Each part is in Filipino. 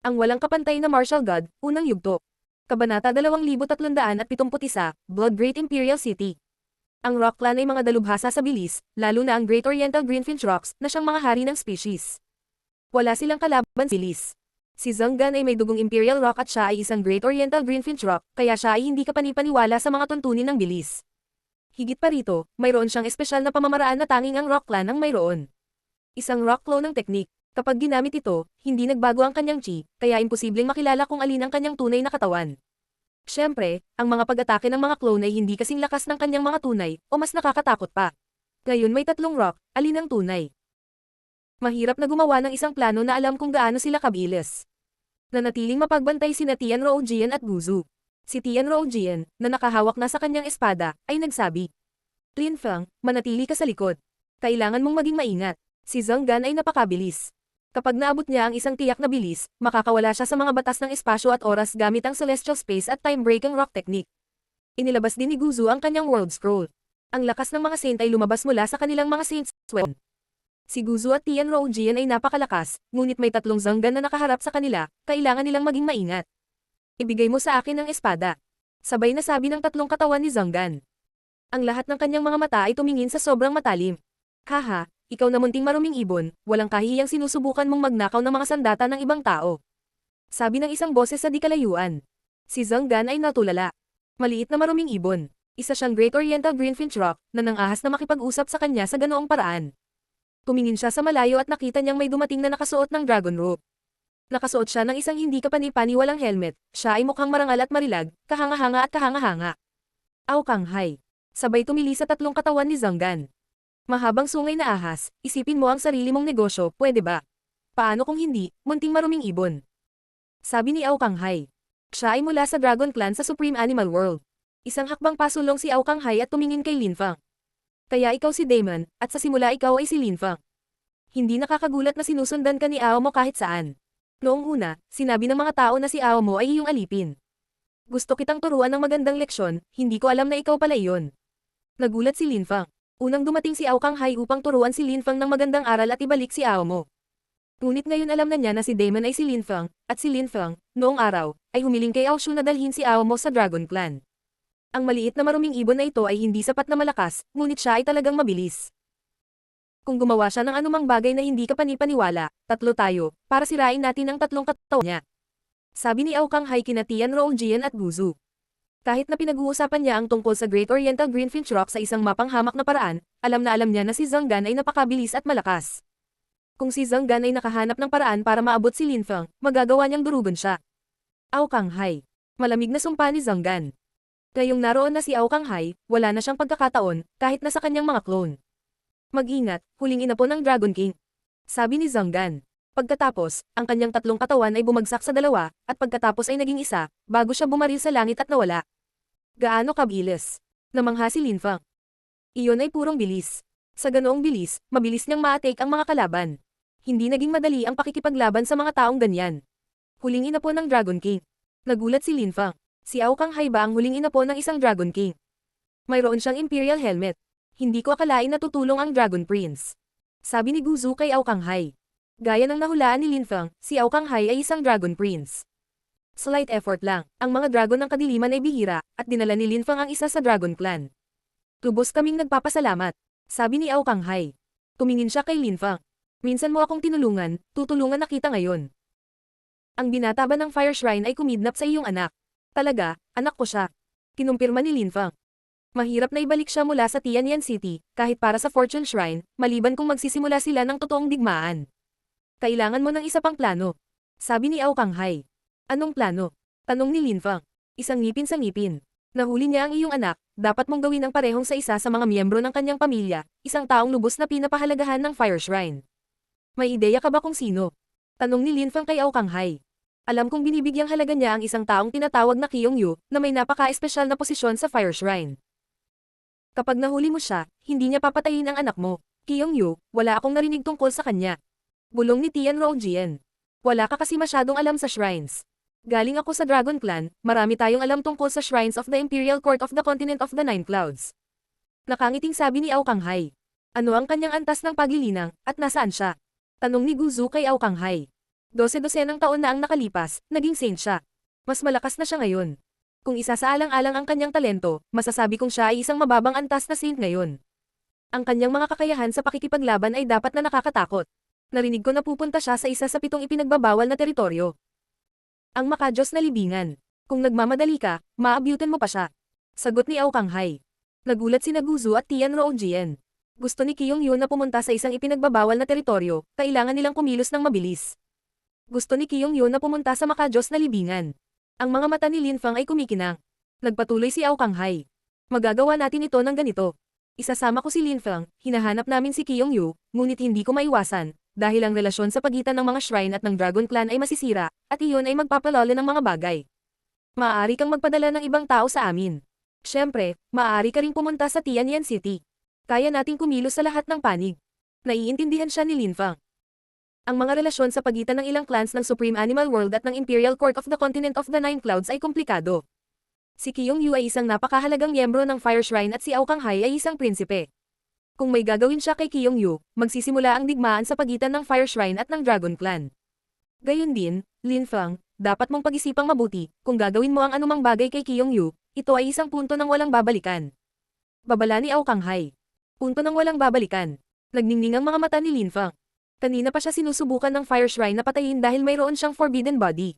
Ang walang kapantay na martial god, unang yugto. Kabanata 2371, Blood Great Imperial City. Ang rock clan ay mga dalubhasa sa bilis, lalo na ang Great Oriental Greenfinch Rocks na siyang mga hari ng species. Wala silang kalaban sa bilis. Si Zhonggan ay may dugong Imperial Rock at siya ay isang Great Oriental Greenfinch Rock, kaya siya ay hindi kapanipaniwala sa mga tuntunin ng bilis. Higit pa rito, mayroon siyang espesyal na pamamaraan na tanging ang rock clan ang mayroon. Isang rock clone ng teknik. Kapag ginamit ito, hindi nagbago ang kanyang chi, kaya imposibleng makilala kung alin ang kanyang tunay na katawan. Siyempre, ang mga pag-atake ng mga clone ay hindi kasing lakas ng kanyang mga tunay, o mas nakakatakot pa. Ngayon may tatlong rock, alin ang tunay? Mahirap na gumawa ng isang plano na alam kung gaano sila kabilis. Nanatiling mapagbantay sina Tian Roujian at Guzu. Si Tian Roujian, na nakahawak na sa kanyang espada, ay nagsabi, Lin Feng, manatili ka sa likod. Kailangan mong maging maingat. Si Zhonggan ay napakabilis. Kapag naabot niya ang isang tiyak na bilis, makakawala siya sa mga batas ng espasyo at oras gamit ang Celestial Space at Time-Breaking Rock Technique. Inilabas din ni Guzu ang kanyang World Scroll. Ang lakas ng mga saint ay lumabas mula sa kanilang mga saints' weapon. Si Guzu at Tian Roujian ay napakalakas, ngunit may tatlong Zhonggan na nakaharap sa kanila, kailangan nilang maging maingat. Ibigay mo sa akin ang espada. Sabay na sabi ng tatlong katawan ni Zhonggan. Ang lahat ng kanyang mga mata ay tumingin sa sobrang matalim. Haha, ikaw na munting maruming ibon, walang kahihiyang sinusubukan mong magnakaw ng mga sandata ng ibang tao. Sabi ng isang boses sa di kalayuan. Si Zhonggan ay natulala. Maliit na maruming ibon. Isa siyang Great Oriental Greenfinch Rock, na nangahas na makipag-usap sa kanya sa ganoong paraan. Tumingin siya sa malayo at nakita niyang may dumating na nakasuot ng dragon robe. Nakasuot siya ng isang hindi kapani-paniwalang helmet, siya ay mukhang marangal at marilag, kahanga-hanga at kahanga-hanga. Aw Kanghai. Sabay tumili sa tatlong katawan ni Zhonggan. Mahabang sungay na ahas, isipin mo ang sarili mong negosyo, pwede ba? Paano kung hindi, munting maruming ibon? Sabi ni Aw Kanghai. Siya ay mula sa Dragon Clan sa Supreme Animal World. Isang hakbang pasulong si Aw Kanghai at tumingin kay Lin Feng. Kaya ikaw si Damon, at sa simula ikaw ay si Lin Feng. Hindi nakakagulat na sinusundan ka ni Aw mo kahit saan. Noong una, sinabi ng mga tao na si Aw mo ay iyong alipin. Gusto kitang turuan ng magandang leksyon, hindi ko alam na ikaw pala iyon. Nagulat si Lin Feng. Unang dumating si Aw Kanghai upang turuan si Lin Feng ng magandang aral at ibalik si Aw mo. Ngunit ngayon alam na niya na si Damon ay si Lin Feng, at si Lin Feng, noong araw, ay humiling kay Aw Shu na dalhin si Aw mo sa Dragon Clan. Ang maliit na maruming ibon na ito ay hindi sapat na malakas, ngunit siya ay talagang mabilis. Kung gumawa siya ng anumang bagay na hindi ka panipaniwala, tatlo tayo, para sirain natin ang tatlong katawan niya. Sabi ni Aw Kanghai kina Tian Roujian at Guzu. Kahit na pinag-uusapan niya ang tungkol sa Great Oriental Greenfinch Rock sa isang mapanghamak na paraan, alam niya na si Zhonggan ay napakabilis at malakas. Kung si Zhonggan ay nakahanap ng paraan para maabot si Lin Feng, magagawa niyang durugon siya. Aw Kanghai. Malamig na sumpa ni Zhonggan. Ngayong naroon na si Aw Kanghai, wala na siyang pagkakataon, kahit na sa kanyang mga clone. Mag-ingat, huling inapon ng Dragon King. Sabi ni Zhonggan. Pagkatapos, ang kanyang tatlong katawan ay bumagsak sa dalawa, at pagkatapos ay naging isa, bago siya bumaril sa langit at nawala. Gaano kabilis? Namangha si Lin Feng. Iyon ay purong bilis. Sa ganoong bilis, mabilis niyang ma-take ang mga kalaban. Hindi naging madali ang pakikipaglaban sa mga taong ganyan. Huling inapon ng Dragon King. Nagulat si Lin Feng. Si Aw Kanghai ba ang huling inapon ng isang Dragon King? Mayroon siyang Imperial Helmet. Hindi ko akalain na tutulong ang Dragon Prince. Sabi ni Guzu kay Aw Kanghai. Gaya ng nahulaan ni Lin Feng, si Aw Kanghai ay isang Dragon Prince. Slight effort lang, ang mga dragon ng kadiliman ay bihira, at dinala ni Lin Feng ang isa sa Dragon Clan. Lubos kaming nagpapasalamat. Sabi ni Aw Kanghai. Tumingin siya kay Lin Feng. Minsan mo akong tinulungan, tutulungan na kita ngayon. Ang binata ba ng Fire Shrine ay kumidnap sa iyong anak? Talaga, anak ko siya. Kinumpirma ni Lin Feng. Mahirap na ibalik siya mula sa Tianyan City, kahit para sa Fortune Shrine, maliban kung magsisimula sila ng totoong digmaan. Kailangan mo ng isa pang plano. Sabi ni Aw Kanghai. Anong plano? Tanong ni Lin Feng. Isang ngipin sa ngipin. Nahuli niya ang iyong anak, dapat mong gawin ang parehong sa isa sa mga miyembro ng kanyang pamilya, isang taong lubos na pinapahalagahan ng Fire Shrine. May ideya ka ba kung sino? Tanong ni Lin Feng kay Aw Kanghai. Alam kong binibigyang halaga niya ang isang taong tinatawag na Kyongyu, na may napaka-espesyal na posisyon sa Fire Shrine. Kapag nahuli mo siya, hindi niya papatayin ang anak mo. Kyongyu, wala akong narinig tungkol sa kanya. Bulong ni Tian Roujian. Wala ka kasi masyadong alam sa shrines. Galing ako sa Dragon Clan, marami tayong alam tungkol sa shrines of the Imperial Court of the Continent of the Nine Clouds. Nakangiting sabi ni Aw Kanghai. Ano ang kanyang antas ng paglilinang, at nasaan siya? Tanong ni Guzu kay Aw Kanghai. 12-dosenang taon na ang nakalipas, naging saint siya. Mas malakas na siya ngayon. Kung isasaalang-alang ang kanyang talento, masasabi kong siya ay isang mababang antas na saint ngayon. Ang kanyang mga kakayahan sa pakikipaglaban ay dapat na nakakatakot. Narinig ko na pupunta siya sa isa sa 7 ipinagbabawal na teritoryo. Ang makadiyos na libingan. Kung nagmamadali ka, maabyutin mo pa siya. Sagot ni Aokanghay. Nagulat si Guzu at Tian Rojian. Gusto ni Kyung-yu na pumunta sa isang ipinagbabawal na teritoryo, kailangan nilang kumilos ng mabilis. Gusto ni Kyung-yu na pumunta sa makadiyos na libingan. Ang mga mata ni Lin Fang ay kumikinang. Nagpatuloy si Aokanghay. Magagawa natin ito ng ganito. Isasama ko si Lin Fang, hinahanap namin si Kyung-yu, ngunit hindi ko maiwasan, dahil ang relasyon sa pagitan ng mga shrine at ng Dragon Clan ay masisira, at iyon ay magpapalala ng mga bagay. Maaari kang magpadala ng ibang tao sa amin. Siyempre, maaari ka ring pumunta sa Tianyan City. Kaya nating kumilos sa lahat ng panig. Naiintindihan siya ni Lin Fang. Ang mga relasyon sa pagitan ng ilang clans ng Supreme Animal World at ng Imperial Court of the Continent of the Nine Clouds ay komplikado. Si Kyung-yu ay isang napakahalagang miyembro ng Fire Shrine at si Aokanghay ay isang prinsipe. Kung may gagawin siya kay Kyung-yu, magsisimula ang digmaan sa pagitan ng Fire Shrine at ng Dragon Clan. Gayun din, Lin Fang, dapat mong pag-isipang mabuti, kung gagawin mo ang anumang bagay kay Kyung-yu, ito ay isang punto ng walang babalikan. Babala ni Aokanghay. Punto ng walang babalikan. Nagningning ang mga mata ni Lin Fang. Kanina pa siya sinusubukan ng Fire Shrine na patayin dahil mayroon siyang forbidden body.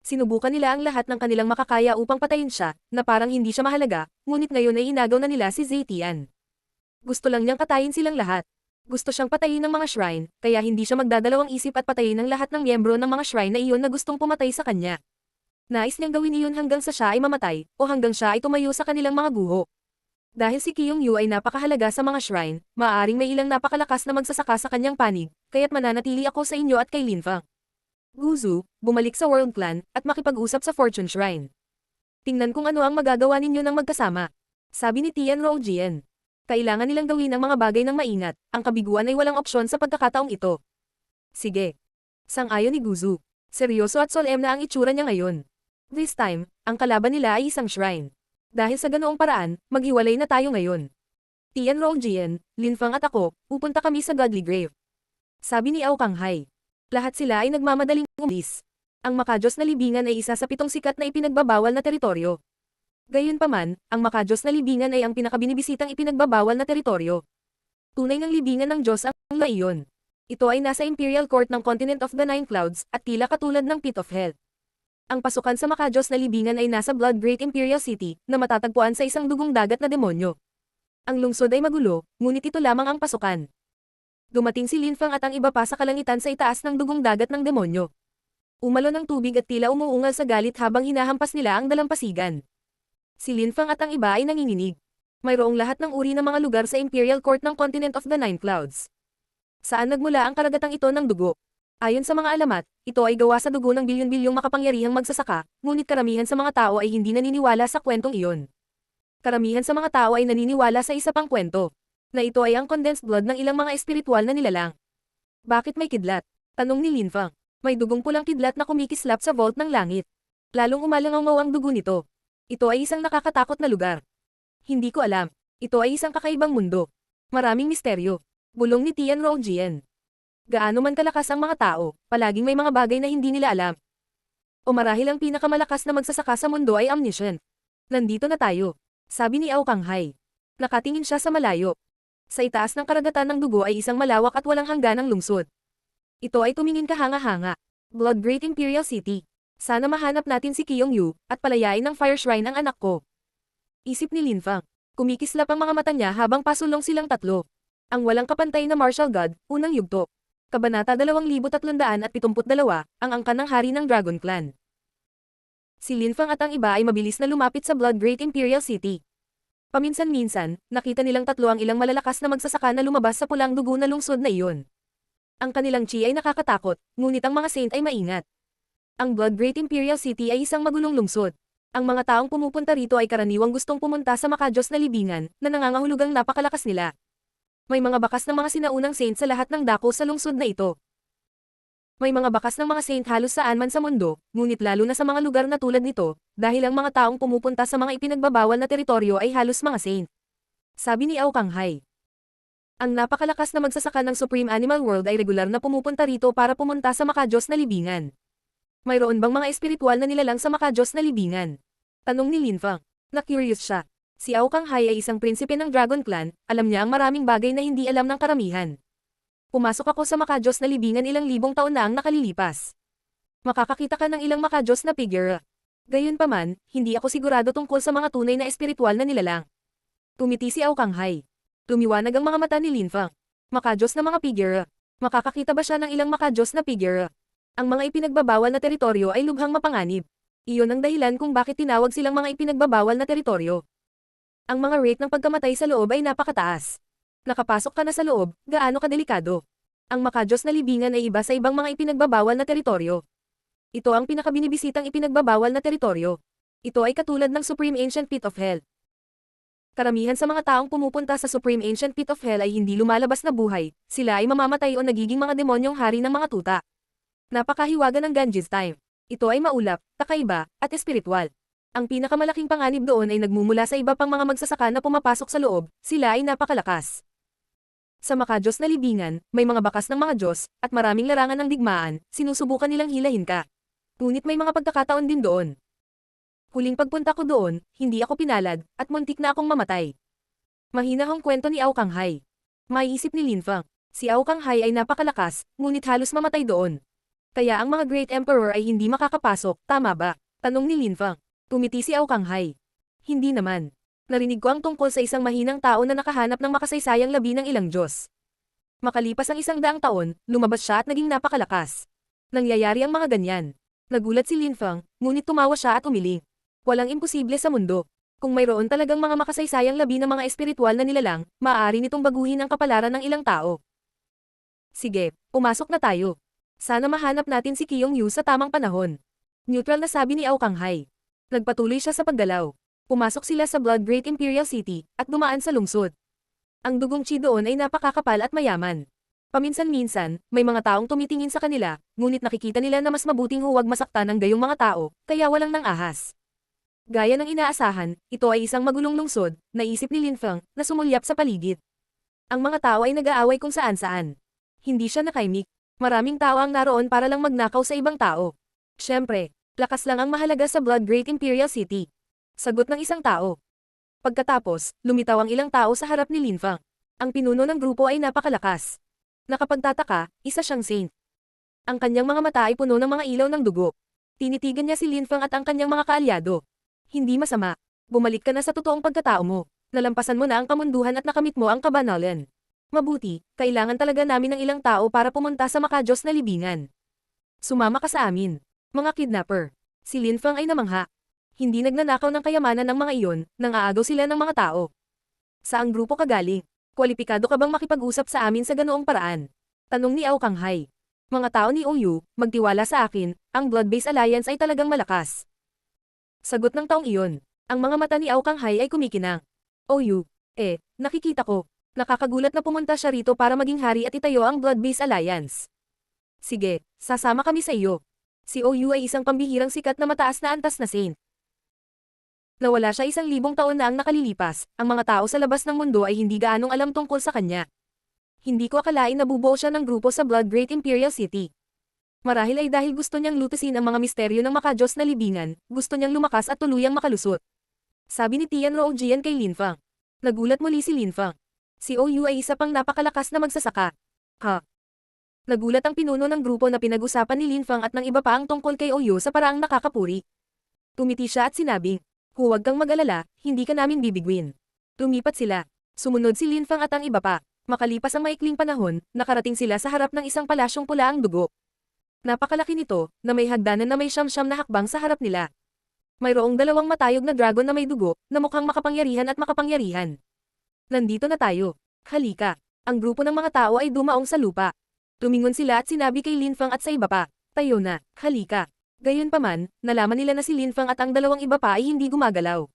Sinubukan nila ang lahat ng kanilang makakaya upang patayin siya, na parang hindi siya mahalaga, ngunit ngayon ay inagaw na nila si Zetian. Gusto lang niyang patayin silang lahat. Gusto siyang patayin ng mga shrine, kaya hindi siya magdadalawang isip at patayin ang lahat ng miyembro ng mga shrine na iyon na gustong pumatay sa kanya. Nais niyang gawin iyon hanggang sa siya ay mamatay, o hanggang siya ay tumayo sa kanilang mga guho. Dahil si Kyung-yu ay napakahalaga sa mga shrine, maaaring may ilang napakalakas na magsasaka sa kanyang panig, kaya't mananatili ako sa inyo at kay Lin Fang. Guzu, bumalik sa World Clan, at makipag-usap sa Fortune Shrine. Tingnan kung ano ang magagawa ninyo ng magkasama. Sabi ni Tian Rojian. Kailangan nilang gawin ang mga bagay ng maingat, ang kabiguan ay walang opsyon sa pagkakataong ito. Sige. Sang-ayon ni Guzu. Seryoso at solemna ang itsura niya ngayon. This time, ang kalaban nila ay isang shrine. Dahil sa ganoong paraan, maghiwalay na tayo ngayon. Tian Rojian, Lin Fang at ako, pupunta kami sa Godly Grave. Sabi ni Aokanghay. Lahat sila ay nagmamadaling umalis. Ang makadiyos na libingan ay isa sa 7 sikat na ipinagbabawal na teritoryo. Gayunpaman, ang makadiyos na libingan ay ang pinakabinibisitang ipinagbabawal na teritoryo. Tunay ng libingan ng Diyos ang iyon. Ito ay nasa Imperial Court ng Continent of the Nine Clouds, at tila katulad ng Pit of Hell. Ang pasukan sa makadiyos na libingan ay nasa Blood Great Imperial City, na matatagpuan sa isang dugong dagat na demonyo. Ang lungsod ay magulo, ngunit ito lamang ang pasukan. Dumating si Lin Fang at ang iba pa sa kalangitan sa itaas ng dugong dagat ng demonyo. Umalo ng tubig at tila umuungal sa galit habang hinahampas nila ang dalampasigan. Si Lin Fang at ang iba ay nanginginig. Mayroong lahat ng uri ng mga lugar sa Imperial Court ng Continent of the Nine Clouds. Saan nagmula ang karagatang ito ng dugo? Ayon sa mga alamat, ito ay gawa sa dugo ng bilyon-bilyong makapangyarihang magsasaka, ngunit karamihan sa mga tao ay hindi naniniwala sa kwentong iyon. Karamihan sa mga tao ay naniniwala sa isa pang kwento, na ito ay ang condensed blood ng ilang mga espiritual na nilalang. Bakit may kidlat? Tanong ni Lin Fang. May dugong pulang kidlat na kumikislap sa vault ng langit. Lalong umalangaw ang dugo nito. Ito ay isang nakakatakot na lugar. Hindi ko alam. Ito ay isang kakaibang mundo. Maraming misteryo. Bulong ni Tian Rojian. Gaano man kalakas ang mga tao, palaging may mga bagay na hindi nila alam. O marahil ang pinakamalakas na magsasaka sa mundo ay omniscient. Nandito na tayo. Sabi ni Aokanghay. Nakatingin siya sa malayo. Sa itaas ng karagatan ng dugo ay isang malawak at walang hangganang lungsod. Ito ay tumingin kahanga-hanga. Blood Great Imperial City. Sana mahanap natin si Kyung-yu, at palayain ng Fire Shrine ang anak ko. Isip ni Lin Fang. Kumikislap ang mga mata niya habang pasulong silang tatlo. Ang walang kapantay na martial god, unang yugto. Kabanata 2372, ang angkan ng hari ng Dragon Clan. Si Lin Fang at ang iba ay mabilis na lumapit sa Blood Great Imperial City. Paminsan-minsan, nakita nilang tatlo ang ilang malalakas na magsasaka na lumabas sa pulang dugo na lungsod na iyon. Ang kanilang chi ay nakakatakot, ngunit ang mga saint ay maingat. Ang Blood Great Imperial City ay isang magulong lungsod. Ang mga taong pumupunta rito ay karaniwang gustong pumunta sa makadiyos na libingan, na nangangahulugang napakalakas nila. May mga bakas ng mga sinaunang saint sa lahat ng dako sa lungsod na ito. May mga bakas ng mga saint halos saan man sa mundo, ngunit lalo na sa mga lugar na tulad nito, dahil ang mga taong pumupunta sa mga ipinagbabawal na teritoryo ay halos mga saint. Sabi ni Aokanghay. Ang napakalakas na magsasaka ng Supreme Animal World ay regular na pumupunta rito para pumunta sa makadiyos na libingan. Mayroon bang mga espiritual na nilalang sa makadiyos na libingan? Tanong ni Linfang. Na-curious siya. Si Ao Kanghai ay isang prinsipe ng Dragon Clan, alam niya ang maraming bagay na hindi alam ng karamihan. Pumasok ako sa makadiyos na libingan ilang libong taon na ang nakalilipas. Makakakita ka ng ilang makadiyos na figure. Gayunpaman, hindi ako sigurado tungkol sa mga tunay na espiritual na nilalang. Tumiti si Ao Kanghai. Tumiwanag ang mga mata ni Linfang. Makadiyos na mga figure. Makakakita ba siya ng ilang makadiyos na figure? Ang mga ipinagbabawal na teritoryo ay lubhang mapanganib. Iyon ang dahilan kung bakit tinawag silang mga ipinagbabawal na teritoryo. Ang mga rate ng pagkamatay sa loob ay napakataas. Nakapasok ka na sa loob, gaano kadelikado. Ang makadiyos na libingan ay iba sa ibang mga ipinagbabawal na teritoryo. Ito ang pinakabinibisitang ipinagbabawal na teritoryo. Ito ay katulad ng Supreme Ancient Pit of Hell. Karamihan sa mga taong pumupunta sa Supreme Ancient Pit of Hell ay hindi lumalabas na buhay, sila ay mamamatay o nagiging mga demonyong hari ng mga tuta. Napakahiwaga ng Ganges time. Ito ay maulap, kakaiba, at espiritual. Ang pinakamalaking panganib doon ay nagmumula sa iba pang mga magsasaka na pumapasok sa loob, sila ay napakalakas. Sa makadiyos na libingan, may mga bakas ng mga Diyos, at maraming larangan ng digmaan, sinusubukan nilang hilahin ka. Ngunit may mga pagkakataon din doon. Huling pagpunta ko doon, hindi ako pinalad, at muntik na akong mamatay. Mahinahong kwento ni Ao Kanghai. Maiisip ni Linfang, si Ao Kanghai ay napakalakas, ngunit halos mamatay doon. Kaya ang mga Great Emperor ay hindi makakapasok, tama ba? Tanong ni Linfang. Tumiti si Ao Kanghai. Hindi naman. Narinig ko ang tungkol sa isang mahinang tao na nakahanap ng makasaysayang labi ng ilang Diyos. Makalipas ang 100 taon, lumabas siya at naging napakalakas. Nangyayari ang mga ganyan. Nagulat si Linfang, ngunit tumawa siya at umiling. Walang imposible sa mundo. Kung mayroon talagang mga makasaysayang labi ng mga espiritual na nilalang, maaari nitong baguhin ang kapalaran ng ilang tao. Sige, pumasok na tayo. Sana mahanap natin si Kyong Yu sa tamang panahon. Neutral na sabi ni Ao Kanghai. Nagpatuloy siya sa paggalaw. Pumasok sila sa Blood Great Imperial City, at dumaan sa lungsod. Ang dugong chi doon ay napakakapal at mayaman. Paminsan-minsan, may mga taong tumitingin sa kanila, ngunit nakikita nila na mas mabuting huwag masaktan ang gayong mga tao, kaya walang nang ahas. Gaya ng inaasahan, ito ay isang magulong lungsod, naisip ni Linfang, na sumulyap sa paligid. Ang mga tao ay nag-aaway kung saan-saan. Hindi siya nakaimik. Maraming tao ang naroon para lang magnakaw sa ibang tao. Siyempre, lakas lang ang mahalaga sa Blood Great Imperial City. Sagot ng isang tao. Pagkatapos, lumitaw ang ilang tao sa harap ni Linfang. Ang pinuno ng grupo ay napakalakas. Nakapagtataka, isa siyang saint. Ang kanyang mga mata ay puno ng mga ilaw ng dugo. Tinitigan niya si Linfang at ang kanyang mga kaalyado. Hindi masama. Bumalik ka na sa totoong pagkatao mo. Nalampasan mo na ang kamunduhan at nakamit mo ang kabanalan. Mabuti, kailangan talaga namin ng ilang tao para pumunta sa makadiyos na libingan. Sumama ka sa amin. Mga kidnapper. Si Linfang ay namangha. Hindi nagnanakaw ng kayamanan ng mga iyon, nang aagaw sila ng mga tao. Saang grupo ka galing? Kwalipikado ka bang makipag-usap sa amin sa ganoong paraan? Tanong ni Ao Kanghai. Mga tao ni OU, magtiwala sa akin, ang Blood-Based Alliance ay talagang malakas. Sagot ng taong iyon. Ang mga mata ni Ao Kanghai ay kumikinang. OU, nakikita ko. Nakakagulat na pumunta siya rito para maging hari at itayo ang Blood-Based Alliance. Sige, sasama kami sa iyo. Si OU ay isang pambihirang sikat na mataas na antas na saint. Nawala siya 1,000 taon na ang nakalilipas, ang mga tao sa labas ng mundo ay hindi gaanong alam tungkol sa kanya. Hindi ko akalain na bubuo siya ng grupo sa Blood Great Imperial City. Marahil ay dahil gusto niyang lutasin ang mga misteryo ng makadiyos na libingan, gusto niyang lumakas at tuluyang makalusot. Sabi ni Tian Roojian kay Linfang. Nagulat muli si Linfang. Si OU ay isa pang napakalakas na magsasaka. Nagulat ang pinuno ng grupo na pinag-usapan ni Linfang at ng iba pa ang tungkol kay OU sa paraang nakakapuri. Tumiti siya at sinabing, huwag kang mag-alala, hindi ka namin bibigwin. Lumipat sila. Sumunod si Linfang at ang iba pa. Makalipas ang maikling panahon, nakarating sila sa harap ng isang palasyong pula ang dugo. Napakalaki nito, na may hagdanan na may siyam-siyam na hakbang sa harap nila. Mayroong 2 matayog na dragon na may dugo, na mukhang makapangyarihan at makapangyarihan. Nandito na tayo. Halika. Ang grupo ng mga tao ay dumaong sa lupa. Tumingon sila at sinabi kay Linfang at sa iba pa, tayo na, halika. Gayunpaman, nalaman nila na si Linfang at ang 2 iba pa ay hindi gumagalaw.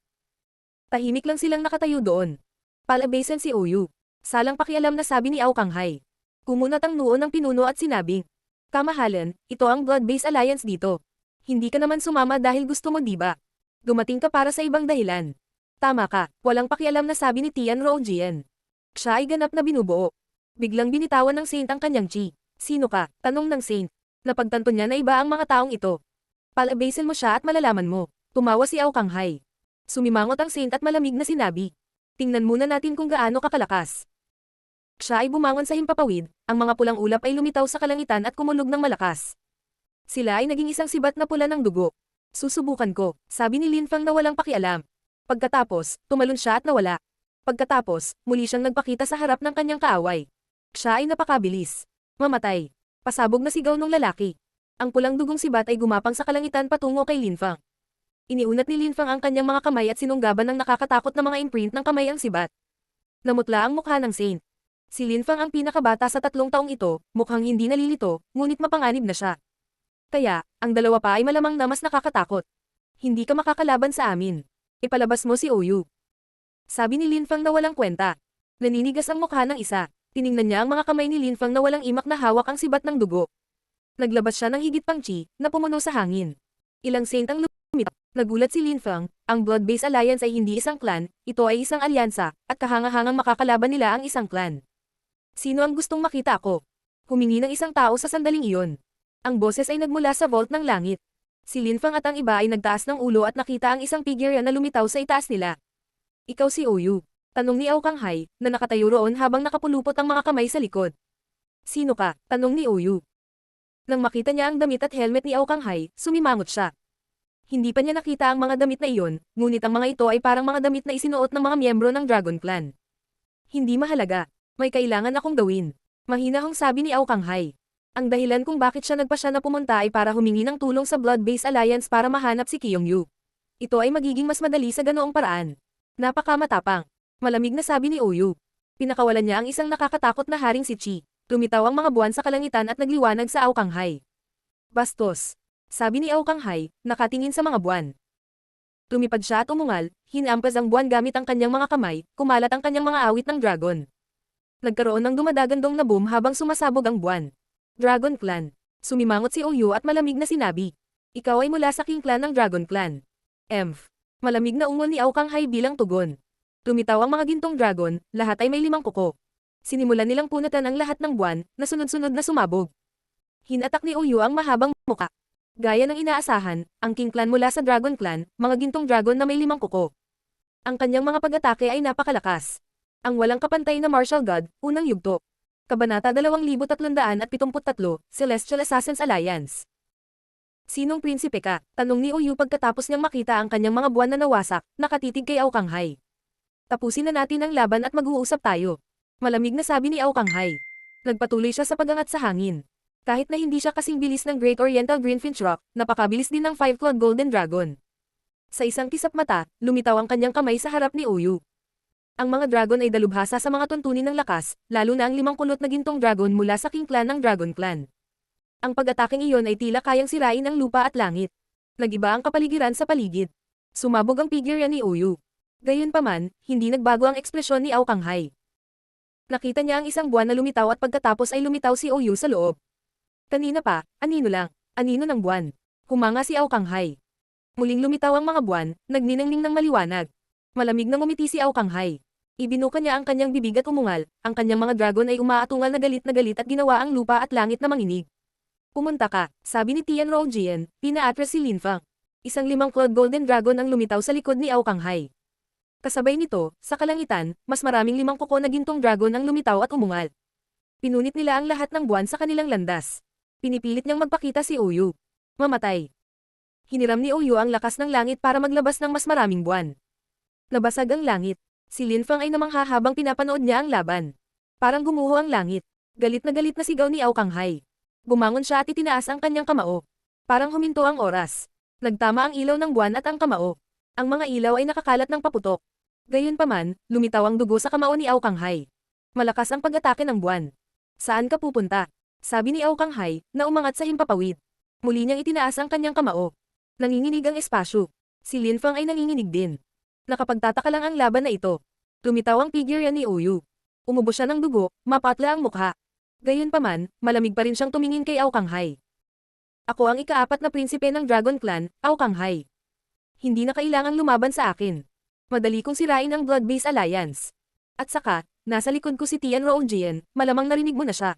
Tahimik lang silang nakatayo doon. Palabasan si OU. Salang pakialam na sabi ni Ao Kanghai. Kumunat ang noo ng pinuno at sinabing, kamahalan, ito ang Blood-Based Alliance dito. Hindi ka naman sumama dahil gusto mo diba? Dumating ka para sa ibang dahilan. Tama ka, walang pakialam na sabi ni Tian Roojian. Siya ay ganap na binubuo. Biglang binitawan ng Saint ang kanyang chi. Sino ka? Tanong ng Saint. Napagtanto niya na iba ang mga taong ito. Palabasin mo siya at malalaman mo. Tumawa si Aokang-hai. Sumimangot ang Saint at malamig na sinabi. Tingnan muna natin kung gaano kakalakas. Siya ay bumangon sa himpapawid, ang mga pulang ulap ay lumitaw sa kalangitan at kumulog ng malakas. Sila ay naging isang sibat na pula ng dugo. Susubukan ko, sabi ni Lin Fang na walang pakialam. Pagkatapos, tumalon siya at nawala. Pagkatapos, muli siyang nagpakita sa harap ng kanyang kaaway. Siya ay napakabilis. Mamatay. Pasabog na sigaw ng lalaki. Ang pulang dugong sibat ay gumapang sa kalangitan patungo kay Lin Fang. Iniunat ni Lin Fang ang kanyang mga kamay at sinunggaban ng nakakatakot na mga imprint ng kamay ang sibat. Namutla ang mukha ng Saint. Si Lin Fang ang pinakabata sa 3 taong ito, mukhang hindi nalilito, ngunit mapanganib na siya. Kaya, ang dalawa pa ay malamang na mas nakakatakot. Hindi ka makakalaban sa amin. Ipalabas mo si Oyu. Sabi ni Lin Fang na walang kwenta. Naninigas ang mukha ng isa. Tiningnan niya ang mga kamay ni Lin Fang na walang imak na hawak ang sibat ng dugo. Naglabas siya ng higit pang chi, na pumuno sa hangin. Ilang Saint ang lumitaw. Nagulat si Lin Fang, ang Blood-Based Alliance ay hindi isang clan, ito ay isang alyansa, at kahangahangang makakalaban nila ang isang clan. Sino ang gustong makita ako? Humingi ng isang tao sa sandaling iyon. Ang boses ay nagmula sa vault ng langit. Si Lin Fang at ang iba ay nagtaas ng ulo at nakita ang isang figure na lumitaw sa itaas nila. Ikaw si Oyu. Tanong ni Aokang-hai, na nakatayo roon habang nakapulupot ang mga kamay sa likod. Sino ka? Tanong ni Oyu. Nang makita niya ang damit at helmet ni Aokang-hai, sumimangot siya. Hindi pa niya nakita ang mga damit na iyon, ngunit ang mga ito ay parang mga damit na isinuot ng mga miyembro ng Dragon Clan. Hindi mahalaga. May kailangan akong gawin. Mahinahong sabi ni Aokang-hai. Ang dahilan kung bakit siya nagpasya na pumunta ay para humingi ng tulong sa Blood-Based Alliance para mahanap si Kyung-yu. Ito ay magiging mas madali sa ganoong paraan. Napakamatapang. Malamig na sabi ni Oyu. Pinakawalan niya ang isang nakakatakot na haring si Chi. Lumitaw ang mga buwan sa kalangitan at nagliwanag sa Aokang-hai. Bastos. Sabi ni Aokang-hai, nakatingin sa mga buwan. Lumipad siya at umungal, hinampas ang buwan gamit ang kanyang mga kamay, kumalat ang kanyang mga awit ng dragon. Nagkaroon ng dumadagandong na boom habang sumasabog ang buwan. Dragon Clan. Sumimangot si Oyu at malamig na sinabi. Ikaw ay mula sa King Clan ng Dragon Clan. Emph. Malamig na ungol ni Aokang-hai bilang tugon. Lumitaw ang mga gintong dragon, lahat ay may 5 kuko. Sinimulan nilang punatan ang lahat ng buwan, na sunod-sunod na sumabog. Hinatak ni Oyu ang mahabang muka. Gaya ng inaasahan, ang King Clan mula sa Dragon Clan, mga gintong dragon na may 5 kuko. Ang kanyang mga pag-atake ay napakalakas. Ang walang kapantay na martial god, unang yugto. Kabanata 2373, Celestial Assassins Alliance. Sinong prinsipe ka? Tanong ni Oyu pagkatapos niyang makita ang kanyang mga buwan na nawasak, nakatitig kay Aokang-hai. Tapusin na natin ang laban at mag-uusap tayo. Malamig na sabi ni Aokang-hai. Nagpatuloy siya sa pagangat sa hangin. Kahit na hindi siya kasing bilis ng Great Oriental Greenfinch Rock, napakabilis din ng 5-clawed Golden Dragon. Sa isang kisap mata, lumitaw ang kanyang kamay sa harap ni Oyu. Ang mga dragon ay dalubhasa sa mga tuntunin ng lakas, lalo na ang 5 kulot na gintong dragon mula sa King Clan ng Dragon Clan. Ang pag-ataking iyon ay tila kayang sirain ang lupa at langit. Nag-iba ang kapaligiran sa paligid. Sumabog ang figure ni Oyu. Gayunpaman, hindi nagbago ang ekspresyon ni Aokang-hai. Nakita niya ang isang buwan na lumitaw at pagkatapos ay lumitaw si Oyu sa loob. Kanina pa, anino lang, anino ng buwan. Humanga si Aokang-hai. Muling lumitaw ang mga buwan, nagniningning ng maliwanag. Malamig na ngumiti si Aokang-hai. Ibinuka niya ang kanyang bibig at umungal, ang kanyang mga dragon ay umaatungal na galit at ginawa ang lupa at langit na manginig. Pumunta ka, sabi ni Tian Rojian, pina-atras si Lin Fang. Isang 5-clawed golden dragon ang lumitaw sa likod ni Aokang-hai. Kasabay nito, sa kalangitan, mas maraming 5 kuko na gintong dragon ang lumitaw at umungal. Pinunit nila ang lahat ng buwan sa kanilang landas. Pinipilit niyang magpakita si Oyu. Mamatay. Hiniram ni Oyu ang lakas ng langit para maglabas ng mas maraming buwan. Nabasag ang langit. Si Lin Fang ay namangha habang pinapanood niya ang laban. Parang gumuho ang langit. Galit na sigaw ni Aokang-hai. Bumangon siya at itinaas ang kanyang kamao. Parang huminto ang oras. Nagtama ang ilaw ng buwan at ang kamao. Ang mga ilaw ay nakakalat ng paputok. Gayunpaman, lumitaw ang dugo sa kamao ni Aokang-hai. Malakas ang pag-atake ng buwan. Saan ka pupunta? Sabi ni Aokang-hai, na umangat sa himpapawid. Muli niyang itinaas ang kanyang kamao. Nanginginig ang espasyo. Si Lin Fang ay nanginginig din. Nakapagtataka lang ang laban na ito. Lumitaw ang figure ni Oyu. Umubo siya ng dugo, mapatla ang mukha. Gayunpaman, malamig pa rin siyang tumingin kay Aokang-hai. Ako ang ika-4 na prinsipe ng Dragon Clan, Aokang-hai. Hindi na kailangang lumaban sa akin. Madali kong sirain ang Blood-Based Alliance. At saka, nasa likod ko si Tian Rongjien, malamang narinig mo na siya.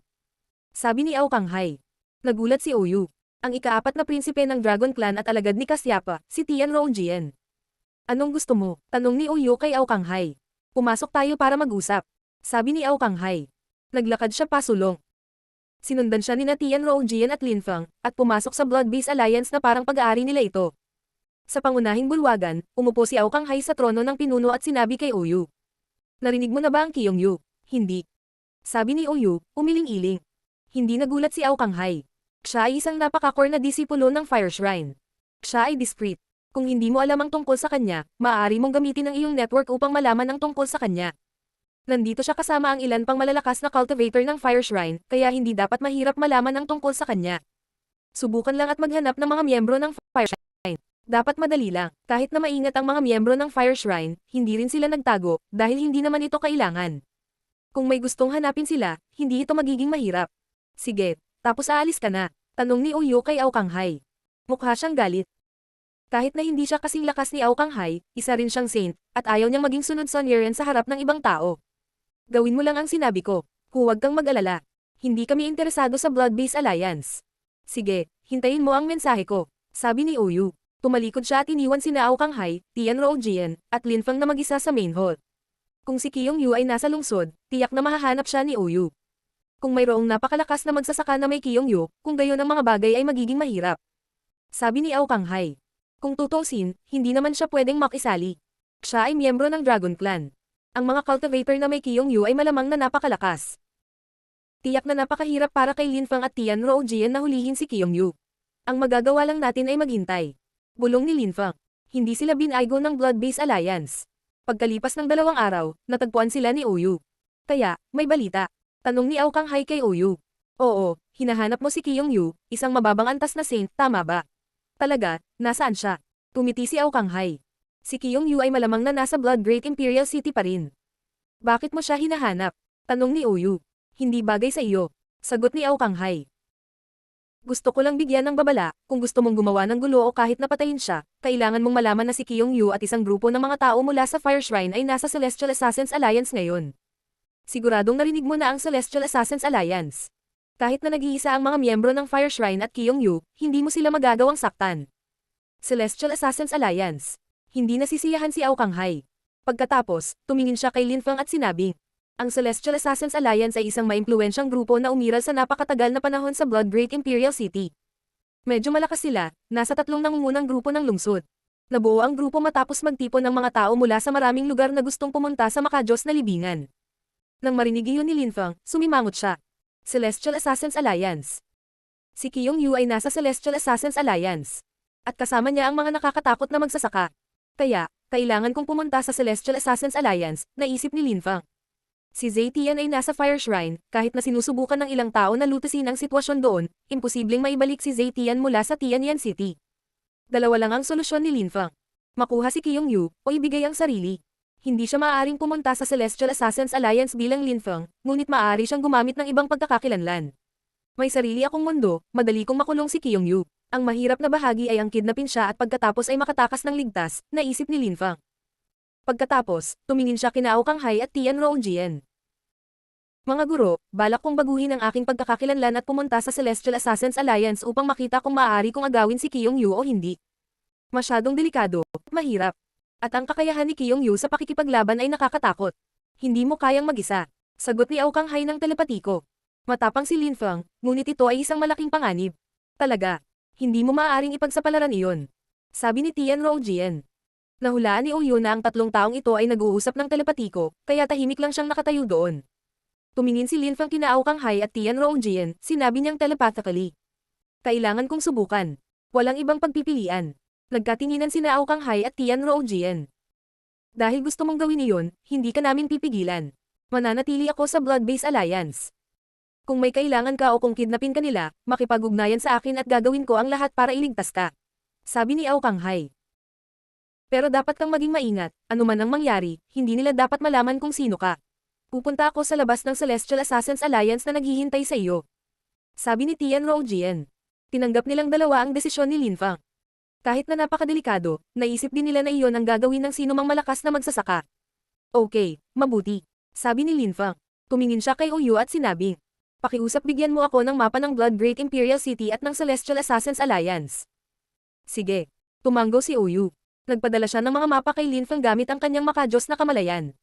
Sabi ni Ao Kanghai. Nagulat si Oyu. Ang ikaapat na prinsipe ng Dragon Clan at alagad ni Kasyapa, si Tian Rongjien. Anong gusto mo? Tanong ni Oyu kay Ao Kanghai. Pumasok tayo para mag-usap. Sabi ni Ao Kanghai. Naglakad siya pasulong. Sinundan siya ni Tian Rongjien at Lin Feng, at pumasok sa Blood-Based Alliance na parang pag-aari nila ito. Sa pangunahing bulwagan, umupo si Ao Kanghai sa trono ng pinuno at sinabi kay Oyu. Narinig mo na ba ang Kyongyu? Hindi. Sabi ni Oyu, umiling-iling. Hindi nagulat si Ao Kanghai. Siya ay isang napaka-core na disipulo ng Fire Shrine. Siya ay discreet. Kung hindi mo alam ang tungkol sa kanya, maaari mong gamitin ang iyong network upang malaman ang tungkol sa kanya. Nandito siya kasama ang ilan pang malalakas na cultivator ng Fire Shrine, kaya hindi dapat mahirap malaman ang tungkol sa kanya. Subukan lang at maghanap ng mga miyembro ng Fire Shrine. Dapat madali lang, kahit na maingat ang mga miyembro ng Fire Shrine, hindi rin sila nagtago, dahil hindi naman ito kailangan. Kung may gustong hanapin sila, hindi ito magiging mahirap. Sige, tapos aalis ka na, tanong ni Oyu kay Ao Kanghai. Mukha siyang galit. Kahit na hindi siya kasing lakas ni Ao Kanghai, isa rin siyang saint, at ayaw niyang maging sunod Sonyeon sa harap ng ibang tao. Gawin mo lang ang sinabi ko. Huwag kang mag-alala. Hindi kami interesado sa Blood-Based Alliance. Sige, hintayin mo ang mensahe ko, sabi ni Oyu. Tumalikod siya at iniwan sina Ao Kanghai, Tian Rongjien, at Lin Feng na mag-isa sa main hall. Kung si Kyongyu ay nasa lungsod, tiyak na mahahanap siya ni Oyu. Kung mayroong napakalakas na magsasaka na may Kyongyu, kung gayon ang mga bagay ay magiging mahirap. Sabi ni Ao Kanghai. Kung tutusin, hindi naman siya pwedeng makisali. Siya ay miyembro ng Dragon Clan. Ang mga cultivator na may Kyongyu ay malamang na napakalakas. Tiyak na napakahirap para kay Lin Feng at Tian Rongjien na hulihin si Kyongyu. Ang magagawa lang natin ay maghintay. Bulong ni Lin Feng. Hindi sila binaygo ng Blood-Based Alliance. Pagkalipas ng 2 araw, natagpuan sila ni Oyu. Kaya, may balita. Tanong ni Ao Kanghai kay Oyu. Oo, hinahanap mo si Kyongyu, isang mababang antas na saint, tama ba? Talaga, nasaan siya? Tumiti si Ao Kanghai. Si Kyongyu ay malamang na nasa Blood Great Imperial City pa rin. Bakit mo siya hinahanap? Tanong ni Oyu. Hindi bagay sa iyo. Sagot ni Ao Kanghai. Gusto ko lang bigyan ng babala, kung gusto mong gumawa ng gulo o kahit napatayin siya, kailangan mong malaman na si Kyongyu at isang grupo ng mga tao mula sa Fire Shrine ay nasa Celestial Assassins Alliance ngayon. Siguradong narinig mo na ang Celestial Assassins Alliance. Kahit na nag-iisa ang mga miyembro ng Fire Shrine at Kyongyu, hindi mo sila magagawang saktan. Celestial Assassins Alliance. Hindi nasisiyahan si Ao Kanghai. Pagkatapos, tumingin siya kay Lin Feng at sinabi, ang Celestial Assassins Alliance ay isang maimpluwensyang grupo na umiral sa napakatagal na panahon sa Blood Great Imperial City. Medyo malakas sila, nasa 3 nangungunang grupo ng lungsod. Nabuo ang grupo matapos magtipon ng mga tao mula sa maraming lugar na gustong pumunta sa makadiyos na libingan. Nang marinig iyon ni Lin Feng, sumimangot siya. Celestial Assassins Alliance. Si Kyongyu ay nasa Celestial Assassins Alliance. At kasama niya ang mga nakakatakot na magsasaka. Kaya, kailangan kong pumunta sa Celestial Assassins Alliance, naisip ni Lin Feng. Si Zetian ay nasa Fire Shrine, kahit na sinusubukan ng ilang tao na lutasin ang sitwasyon doon, imposibleng maibalik si Zetian mula sa Tianyan City. Dalawa lang ang solusyon ni Lin Feng. Makuha si Kyongyu, o ibigay ang sarili. Hindi siya maaaring pumunta sa Celestial Assassins Alliance bilang Lin Feng, ngunit maaari siyang gumamit ng ibang pagkakakilanlan. May sarili akong mundo, madali kong makulong si Kyongyu. Ang mahirap na bahagi ay ang kidnapin siya at pagkatapos ay makatakas ng ligtas, naisip ni Lin Feng. Pagkatapos, tumingin siya kina Ao Kanghai at Tian Rongjien. Mga guro, balak kong baguhin ang aking pagkakakilanlan at pumunta sa Celestial Assassins Alliance upang makita kung maaari kong agawin si Kyongyu o hindi. Masyadong delikado, mahirap. At ang kakayahan ni Kyongyu sa pakikipaglaban ay nakakatakot. Hindi mo kayang mag-isa. Sagot ni Ao Kanghai ng telepatiko. Matapang si Lin Feng, ngunit ito ay isang malaking panganib. Talaga, hindi mo maaaring ipagsapalaran iyon. Sabi ni Tian Rongjien. Nahulaan ni Oyu na ang 3 taong ito ay nag-uusap ng telepatiko, kaya tahimik lang siyang nakatayo doon. Tumingin si Lin Feng kina Ao Kanghai at Tian Rongjien, sinabi niyang telepathically. Kailangan kong subukan. Walang ibang pagpipilian. Nagkatinginan sina Ao Kanghai at Tian Rongjien. Dahil gusto mong gawin iyon, hindi ka namin pipigilan. Mananatili ako sa Blood-Based Alliance. Kung may kailangan ka o kung kidnapin ka nila, makipag-ugnayan sa akin at gagawin ko ang lahat para iligtas ka. Sabi ni Ao Kanghai. Pero dapat kang maging maingat, anuman ang mangyari, hindi nila dapat malaman kung sino ka. Pupunta ako sa labas ng Celestial Assassins Alliance na naghihintay sa iyo. Sabi ni Tian Rongjien. Tinanggap nilang dalawa ang desisyon ni Lin Feng. Kahit na napakadelikado, naisip din nila na iyon ang gagawin ng sinumang malakas na magsasaka. Okay, mabuti. Sabi ni Lin Feng. Tumingin siya kay Oyu at sinabi. Pakiusap bigyan mo ako ng mapa ng Blood Great Imperial City at ng Celestial Assassins Alliance. Sige. Tumanggo si Oyu. Nagpadala siya ng mga mapa kay Lin Feng gamit ang kanyang makajos na kamalayan.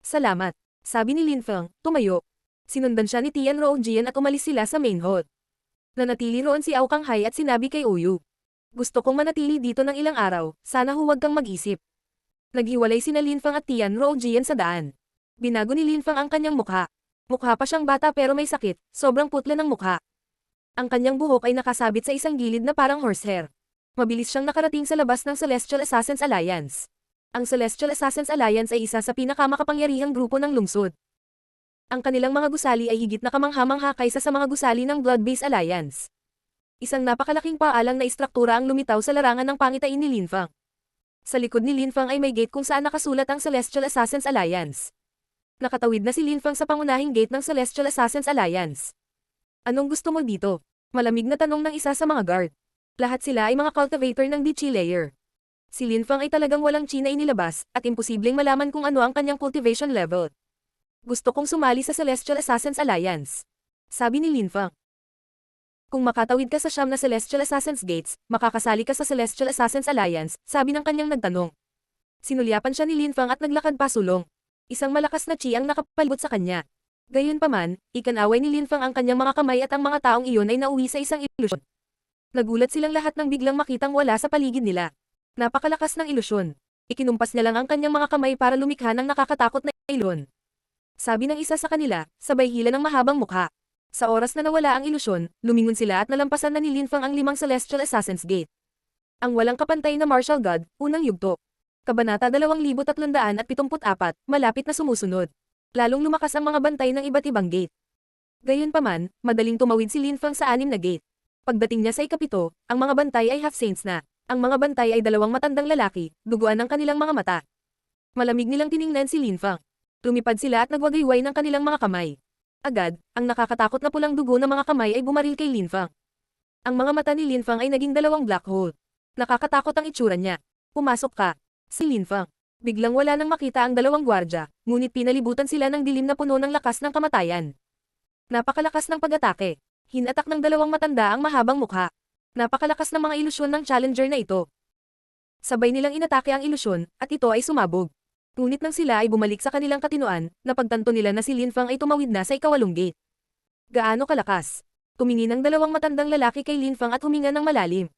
Salamat. Sabi ni Lin Feng, tumayo. Sinundan siya ni Tian Rongjian at umalis sila sa main hall. Nanatili roon si Ao Kanghai at sinabi kay Oyu. Gusto kong manatili dito ng ilang araw, sana huwag kang mag-isip. Naghiwalay sina Lin Feng at Tian Rongjian sa daan. Binago ni Lin Feng ang kanyang mukha. Mukha pa siyang bata pero may sakit, sobrang putla ng mukha. Ang kanyang buhok ay nakasabit sa isang gilid na parang horsehair. Mabilis siyang nakarating sa labas ng Celestial Assassins Alliance. Ang Celestial Assassins Alliance ay isa sa pinakamakapangyarihang grupo ng lungsod. Ang kanilang mga gusali ay higit na kamangha-mangha kaysa sa mga gusali ng Blood-Based Alliance. Isang napakalaking paalang na istruktura ang lumitaw sa larangan ng pangitain ni Lin Feng. Sa likod ni Lin Feng ay may gate kung saan nakasulat ang Celestial Assassins Alliance. Nakatawid na si Lin Feng sa pangunahing gate ng Celestial Assassins Alliance. Anong gusto mo dito? Malamig na tanong ng isa sa mga guard. Lahat sila ay mga cultivator ng Dichi layer. Si Lin Feng ay talagang walang chi na inilabas, at imposibleng malaman kung ano ang kanyang cultivation level. Gusto kong sumali sa Celestial Assassins Alliance. Sabi ni Lin Feng. Kung makatawid ka sa siyam na Celestial Assassins Gates, makakasali ka sa Celestial Assassins Alliance, sabi ng kanyang nagtanong. Sinulyapan siya ni Lin Feng at naglakad pasulong. Isang malakas na chi ang nakapalibot sa kanya. Gayunpaman, ikanaway ni Lin Feng ang kanyang mga kamay at ang mga taong iyon ay nauwi sa isang ilusyon. Nagulat silang lahat nang biglang makitang wala sa paligid nila. Napakalakas ng ilusyon. Ikinumpas niya lang ang kanyang mga kamay para lumikha ng nakakatakot na ilon. Sabi ng isa sa kanila, sabay hila ng mahabang mukha. Sa oras na nawala ang ilusyon, lumingon sila at nalampasan na ni Lin Feng ang 5 Celestial Assassins Gate. Ang walang kapantay na Martial God, unang yugto. Kabanata 2374, malapit na sumusunod. Lalong lumakas ang mga bantay ng iba't ibang gate. Gayunpaman, madaling tumawid si Lin Feng sa 6 na gate. Pagdating niya sa ikapito, ang mga bantay ay half-saints na. Ang mga bantay ay 2 matandang lalaki, duguan ng kanilang mga mata. Malamig nilang tiningnan si Lin Feng. Lumipad sila at nagwagayway ng kanilang mga kamay. Agad, ang nakakatakot na pulang dugo ng mga kamay ay bumaril kay Lin Feng. Ang mga mata ni Lin Feng ay naging 2 black hole. Nakakatakot ang itsura niya. Pumasok ka. Si Lin Feng. Biglang wala nang makita ang 2 gwardya, ngunit pinalibutan sila ng dilim na puno ng lakas ng kamatayan. Napakalakas ng pag-atake. Hinatak ng 2 matanda ang mahabang mukha. Napakalakas ng mga ilusyon ng challenger na ito. Sabay nilang inatake ang ilusyon, at ito ay sumabog. Ngunit nang sila ay bumalik sa kanilang katinuan, napagtanto nila na si Lin Feng ay tumawid na sa ika-8 gate. Gaano kalakas? Tumingin ang 2 matandang lalaki kay Lin Feng at huminga ng malalim.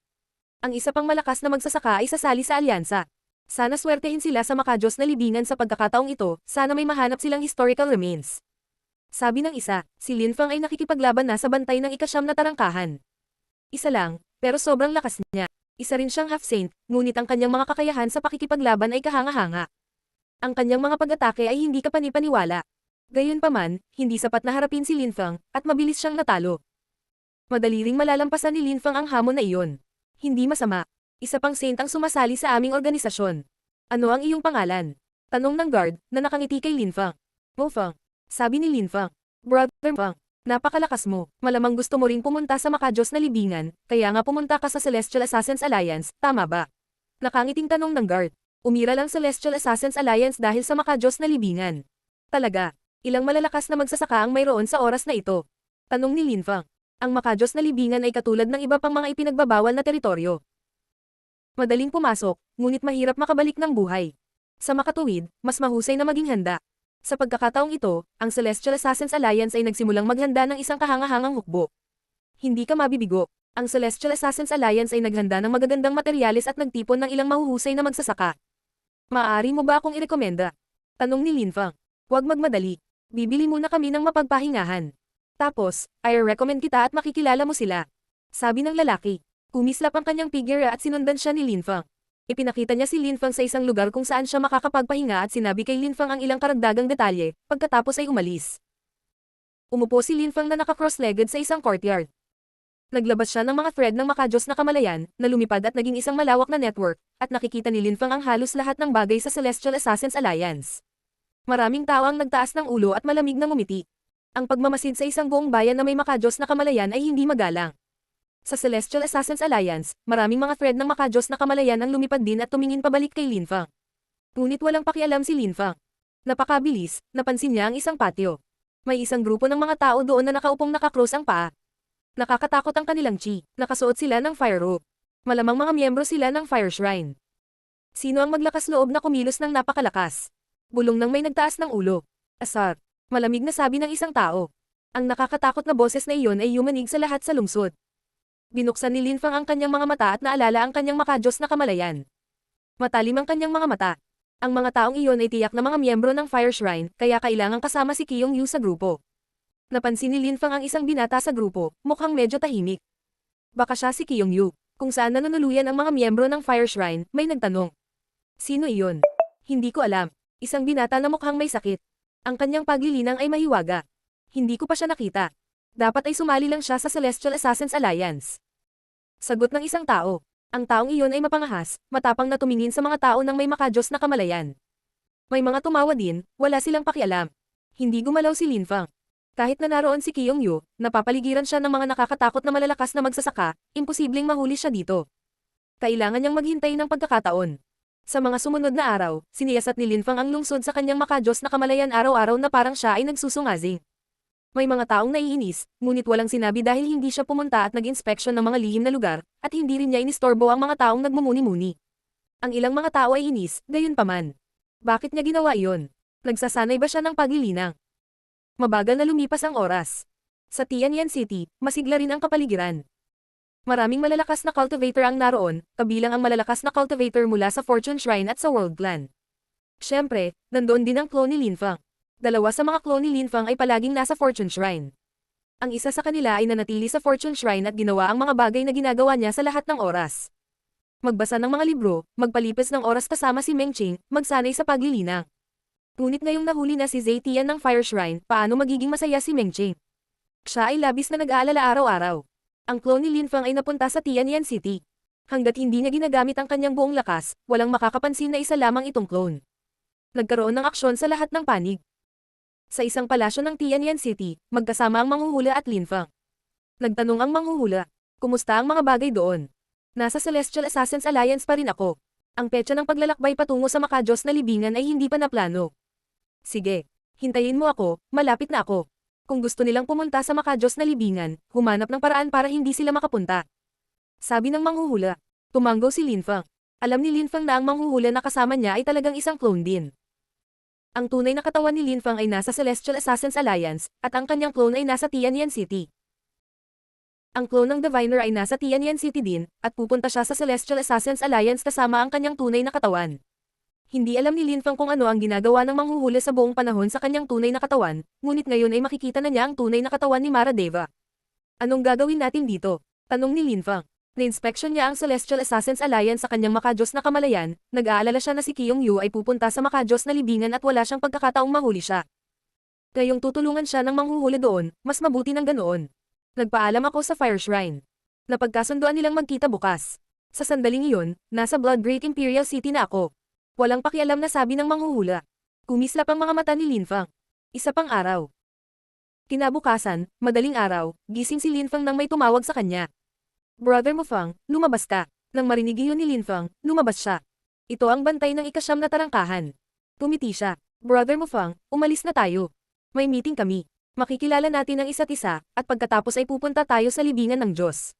Ang isa pang malakas na magsasaka ay sasali sa alyansa. Sana swertehin sila sa makajos na libingan sa pagkakataong ito, sana may mahanap silang historical remains. Sabi ng isa, si Lin Feng ay nakikipaglaban na sa bantay ng ika-9 na tarangkahan. Isa lang, pero sobrang lakas niya. Isa rin siyang half-saint, ngunit ang kanyang mga kakayahan sa pakikipaglaban ay kahanga-hanga. Ang kanyang mga pag-atake ay hindi kapani-paniwala. Gayunpaman, hindi sapat na harapin si Lin Feng, at mabilis siyang natalo. Madali ring malalampasan ni Lin Feng ang hamon na iyon. Hindi masama. Isa pang saint ang sumasali sa aming organisasyon. Ano ang iyong pangalan? Tanong ng guard, na nakangiti kay Lin Feng. Mo Feng. Sabi ni Lin Feng. Brother Feng, napakalakas mo. Malamang gusto mo ring pumunta sa makajos na libingan, kaya nga pumunta ka sa Celestial Assassins Alliance, tama ba? Nakangiting tanong ng guard. Umiral ang Celestial Assassins Alliance dahil sa makajos na libingan. Talaga, ilang malalakas na magsasaka ang mayroon sa oras na ito? Tanong ni Lin Feng. Ang makajos na libingan ay katulad ng iba pang mga ipinagbabawal na teritoryo. Madaling pumasok, ngunit mahirap makabalik ng buhay. Sa makatuwid, mas mahusay na maging handa. Sa pagkakataong ito, ang Celestial Assassins Alliance ay nagsimulang maghanda ng isang kahangahangang hukbo. Hindi ka mabibigo. Ang Celestial Assassins Alliance ay naghanda ng magagandang materyales at nagtipon ng ilang mahuhusay na magsasaka. Maaari mo ba akong irekomenda? Tanong ni Lin Feng. Huwag magmadali. Bibili muna kami ng mapagpahingahan. Tapos, i-recommend kita at makikilala mo sila. Sabi ng lalaki. Kumislap ang kanyang figure at sinundan siya ni Lin Feng. Ipinakita niya si Lin Feng sa isang lugar kung saan siya makakapagpahinga at sinabi kay Lin Feng ang ilang karagdagang detalye, pagkatapos ay umalis. Umupo si Lin Feng na naka-cross-legged sa isang courtyard. Naglabas siya ng mga thread ng makajos na kamalayan, na lumipad at naging isang malawak na network, at nakikita ni Lin Feng ang halos lahat ng bagay sa Celestial Assassins Alliance. Maraming tao ang nagtaas ng ulo at malamig na ngumiti. Ang pagmamasid sa isang buong bayan na may makajos na kamalayan ay hindi magalang. Sa Celestial Assassins Alliance, maraming mga thread ng makajos na kamalayan ang lumipad din at tumingin pabalik kay Lin Feng. Ngunit walang pakialam si Lin Feng. Napakabilis, napansin niya ang isang patio. May isang grupo ng mga tao doon na nakaupong nakakrus ang paa. Nakakatakot ang kanilang chi. Nakasuot sila ng fire robe. Malamang mga miyembro sila ng fire shrine. Sino ang maglakas loob na kumilos ng napakalakas? Bulong ng may nagtaas ng ulo. Asar. Malamig na sabi ng isang tao. Ang nakakatakot na boses na iyon ay yumanig sa lahat sa lungsod. Binuksan ni Linfang ang kanyang mga mata at naalala ang kanyang makajos na kamalayan. Matalim ang kanyang mga mata. Ang mga taong iyon ay tiyak na mga miyembro ng Fire Shrine, kaya kailangang kasama si Kyung Yu sa grupo. Napansin ni Linfang ang isang binata sa grupo, mukhang medyo tahimik. Baka siya si Kyung Yu. Kung saan nanunuluyan ang mga miyembro ng Fire Shrine, may nagtanong. Sino iyon? Hindi ko alam. Isang binata na mukhang may sakit. Ang kanyang paglilinang ay mahiwaga. Hindi ko pa siya nakita. Dapat ay sumali lang siya sa Celestial Assassins Alliance. Sagot ng isang tao. Ang taong iyon ay mapangahas, matapang na tumingin sa mga tao ng may makajos na kamalayan. May mga tumawa din, wala silang pakialam. Hindi gumalaw si Linfang. Kahit na naroon si Kyung Yu, napapaligiran siya ng mga nakakatakot na malalakas na magsasaka, imposibleng mahuli siya dito. Kailangan niyang maghintay ng pagkakataon. Sa mga sumunod na araw, siniyasat ni Linfang ang lungsod sa kanyang makajos na kamalayan araw-araw na parang siya ay nagsusungazing. May mga taong naiinis, ngunit walang sinabi dahil hindi siya pumunta at nag-inspeksyon ng mga lihim na lugar, at hindi rin niya inistorbo ang mga taong nagmumuni-muni. Ang ilang mga tao ay inis, gayunpaman. Bakit niya ginawa iyon? Nagsasanay ba siya ng paglilinang? Mabagal na lumipas ang oras. Sa Tianyan City, masigla rin ang kapaligiran. Maraming malalakas na cultivator ang naroon, kabilang ang malalakas na cultivator mula sa Fortune Shrine at sa World Clan. Siyempre, nandoon din ang clone ni Linfang. Dalawa sa mga clone ni Linfang ay palaging nasa Fortune Shrine. Ang isa sa kanila ay nanatili sa Fortune Shrine at ginawa ang mga bagay na ginagawa niya sa lahat ng oras. Magbasa ng mga libro, magpalipas ng oras kasama si Meng Qing, magsanay sa paglilinang. Ngunit ngayong nahuli na si Zetian ng Fire Shrine, paano magiging masaya si Meng Qing? Siya ay labis na nag-aalala araw-araw. Ang clone ni Linfang ay napunta sa Tianyan City. Hanggat hindi niya ginagamit ang kanyang buong lakas, walang makakapansin na isa lamang itong clone. Nagkaroon ng aksyon sa lahat ng panig. Sa isang palasyo ng Tianyan City, magkasama ang manghuhula at Linfang. Nagtanong ang manghuhula, kumusta ang mga bagay doon? Nasa Celestial Assassins Alliance pa rin ako. Ang petsa ng paglalakbay patungo sa makajos na libingan ay hindi pa naplano. Sige, hintayin mo ako, malapit na ako. Kung gusto nilang pumunta sa makajos na libingan, humanap ng paraan para hindi sila makapunta. Sabi ng manghuhula. Tumanggo si Linfang. Alam ni Linfang na ang manghuhula na kasama niya ay talagang isang clone din. Ang tunay na katawan ni Linfang ay nasa Celestial Assassins Alliance, at ang kanyang clone ay nasa Tianyan City. Ang clone ng Diviner ay nasa Tianyan City din, at pupunta siya sa Celestial Assassins Alliance kasama ang kanyang tunay na katawan. Hindi alam ni Linfang kung ano ang ginagawa ng manghuhula sa buong panahon sa kanyang tunay na katawan, ngunit ngayon ay makikita na niya ang tunay na katawan ni Mara Deva. Anong gagawin natin dito? Tanong ni Linfang. Na-inspeksyon niya ang Celestial Assassins Alliance sa kanyang makajos na kamalayan, nag-aalala siya na si Kyung Yu ay pupunta sa makajos na libingan at wala siyang pagkakataong mahuli siya. Ngayong tutulungan siya ng manghuhula doon, mas mabuti ng ganoon. Nagpaalam ako sa Fire Shrine. Napagkasunduan nilang magkita bukas. Sa sandaling iyon, nasa Blood Great Imperial City na ako. Walang pakialam na sabi ng manghuhula. Kumislap ang mga mata ni Linfang. Isa pang araw. Kinabukasan, madaling araw, gising si Linfang nang may tumawag sa kanya. Brother mo Fang, lumabas ka. Nang marinig iyon ni Linfang, lumabas siya. Ito ang bantay ng ikasyam na tarangkahan. Tumiti siya. Brother mo Fang, umalis na tayo. May meeting kami. Makikilala natin ang isa't isa, at pagkatapos ay pupunta tayo sa libingan ng Diyos.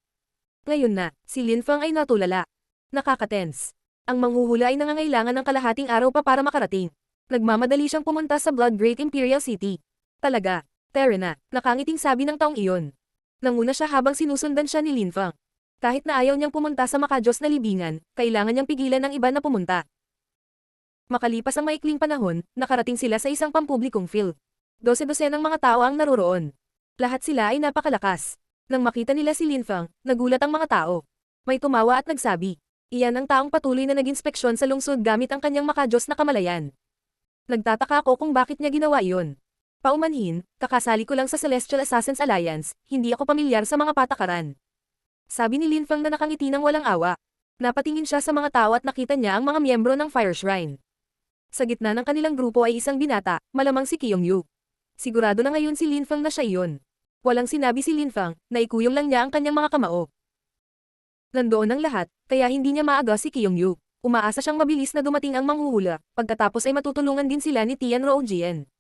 Ngayon na, si Linfang ay natulala. Nakakatense. Ang manghuhula ay nangangailangan ng kalahating araw pa para makarating. Nagmamadali siyang pumunta sa Blood Great Imperial City. Talaga, Terena, nakangiting sabi ng taong iyon. Nanguna siya habang sinusundan siya ni Linfang. Kahit na ayaw niyang pumunta sa makajos na libingan, kailangan niyang pigilan ng iba na pumunta. Makalipas ang maikling panahon, nakarating sila sa isang pampublikong field. 12 ng mga tao ang naroroon. Lahat sila ay napakalakas. Nang makita nila si Linfang, nagulat ang mga tao. May tumawa at nagsabi, iyan ang taong patuloy na nag-inspeksyon sa lungsod gamit ang kanyang makajos na kamalayan. Nagtataka ako kung bakit niya ginawa iyon. Paumanhin, kakasali ko lang sa Celestial Assassins Alliance, hindi ako pamilyar sa mga patakaran. Sabi ni Linfang na nakangiti ng walang awa. Napatingin siya sa mga tao at nakita niya ang mga miyembro ng Fire Shrine. Sa gitna ng kanilang grupo ay isang binata, malamang si Kyung Yu. Sigurado na ngayon si Linfang na siya iyon. Walang sinabi si Linfang, naikuyong lang niya ang kanyang mga kamao. Nandoon ang lahat, kaya hindi niya maaga si Kyung Yu. Umaasa siyang mabilis na dumating ang manghuhula, pagkatapos ay matutulungan din sila ni Tian Rou-Jian.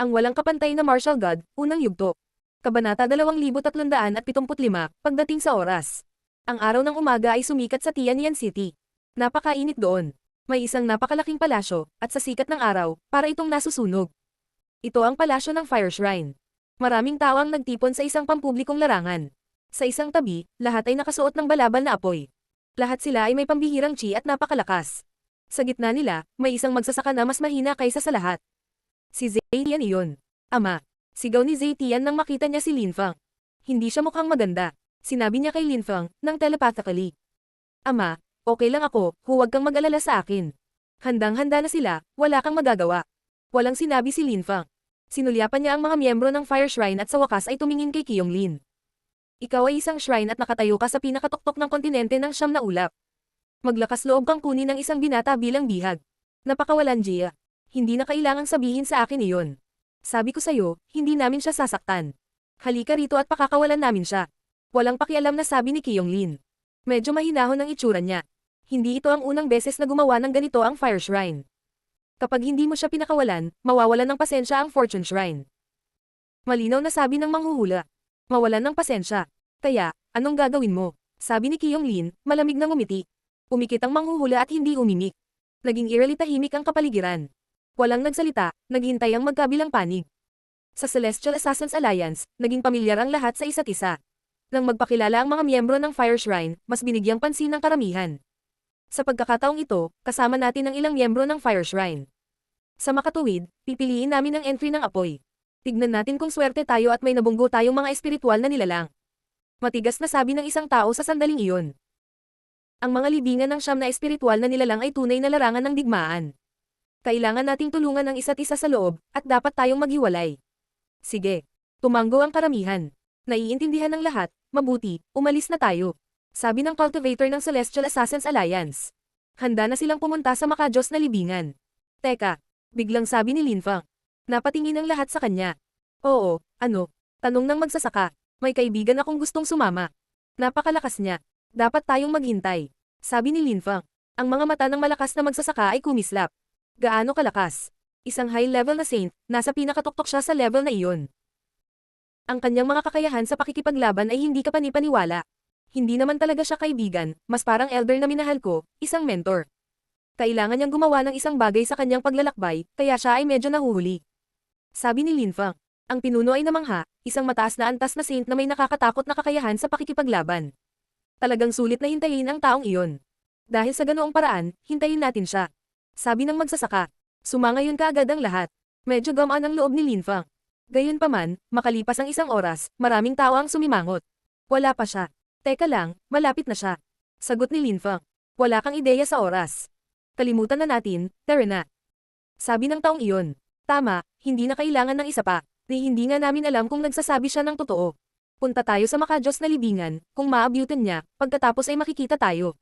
Ang walang kapantay na martial god, unang yugto. Kabanata 2375, pagdating sa oras. Ang araw ng umaga ay sumikat sa Tianyan City. Napakainit doon. May isang napakalaking palasyo, at sa sikat ng araw, para itong nasusunog. Ito ang palasyo ng Fire Shrine. Maraming tao ang nagtipon sa isang pampublikong larangan. Sa isang tabi, lahat ay nakasuot ng balabal na apoy. Lahat sila ay may pambihirang chi at napakalakas. Sa gitna nila, may isang magsasaka na mas mahina kaysa sa lahat. Si Zetian iyon. Ama. Sigaw ni Zetian nang makita niya si Linfang. Hindi siya mukhang maganda. Sinabi niya kay Linfang, nang telepathically. Ama, okay lang ako, huwag kang mag-alala sa akin. Handang-handa na sila, wala kang magagawa. Walang sinabi si Linfang. Sinulyapan niya ang mga miyembro ng Fire Shrine at sa wakas ay tumingin kay Kyonglin. Ikaw ay isang shrine at nakatayo ka sa pinakatuktok ng kontinente ng siyam na ulap. Maglakas loob kang kunin ng isang binata bilang bihag. Napakawalan Jia. Hindi na kailangang sabihin sa akin iyon. Sabi ko sa'yo, hindi namin siya sasaktan. Halika rito at pakakawalan namin siya. Walang pakialam na sabi ni Kyonglin. Medyo mahinahon ang itsura niya. Hindi ito ang unang beses na gumawa ng ganito ang Fire Shrine. Kapag hindi mo siya pinakawalan, mawawalan ng pasensya ang Fortune Shrine. Malinaw na sabi ng manghuhula. Mawalan ng pasensya. Kaya, anong gagawin mo? Sabi ni Kyonglin, malamig na ngumiti. Umikit ang manghuhula at hindi umimik. Naging eerily tahimik ang kapaligiran. Walang nagsalita, naghintay ang magkabilang panig. Sa Celestial Assassins Alliance, naging pamilyar ang lahat sa isa't isa. Nang magpakilala ang mga miyembro ng Fire Shrine, mas binigyang pansin ng karamihan. Sa pagkakataong ito, kasama natin ang ilang miyembro ng Fire Shrine. Sa makatuwid, pipiliin namin ang entry ng apoy. Tignan natin kung swerte tayo at may nabunggo tayong mga espiritual na nilalang. Matigas na sabi ng isang tao sa sandaling iyon. Ang mga libingan ng siyam na espiritual na nilalang ay tunay na larangan ng digmaan. Kailangan nating tulungan ang isa't isa sa loob, at dapat tayong maghiwalay. Sige. Tumanggo ang karamihan. Naiintindihan ng lahat, mabuti, umalis na tayo. Sabi ng cultivator ng Celestial Assassins Alliance. Handa na silang pumunta sa makadiyos na libingan. Teka, biglang sabi ni Linfang. Napatingin ang lahat sa kanya. Oo, ano? Tanong ng magsasaka. May kaibigan akong gustong sumama. Napakalakas niya. Dapat tayong maghintay. Sabi ni Linfang. Ang mga mata ng malakas na magsasaka ay kumislap. Gaano kalakas? Isang high-level na saint, nasa pinakatuktok siya sa level na iyon. Ang kanyang mga kakayahan sa pakikipaglaban ay hindi kapanipaniwala. Hindi naman talaga siya kaibigan, mas parang elder na minahal ko, isang mentor. Kailangan niyang gumawa ng isang bagay sa kanyang paglalakbay, kaya siya ay medyo nahuhuli. Sabi ni Linfang. Ang pinuno ay namangha, isang mataas na antas na saint na may nakakatakot na kakayahan sa pakikipaglaban. Talagang sulit na hintayin ang taong iyon. Dahil sa ganoong paraan, hintayin natin siya. Sabi ng magsasaka. Sumangayon kaagad ang lahat. Medyo gamaan ang loob ni Linfang. Gayunpaman, makalipas ang isang oras, maraming tao ang sumimangot. Wala pa siya. Teka lang, malapit na siya. Sagot ni Linfang. Wala kang ideya sa oras. Kalimutan na natin, tara na. Sabi ng taong iyon. Tama, hindi na kailangan ng isa pa. Hindi nga namin alam kung nagsasabi siya ng totoo. Punta tayo sa makadiyos na libingan, kung maabutan niya, pagkatapos ay makikita tayo.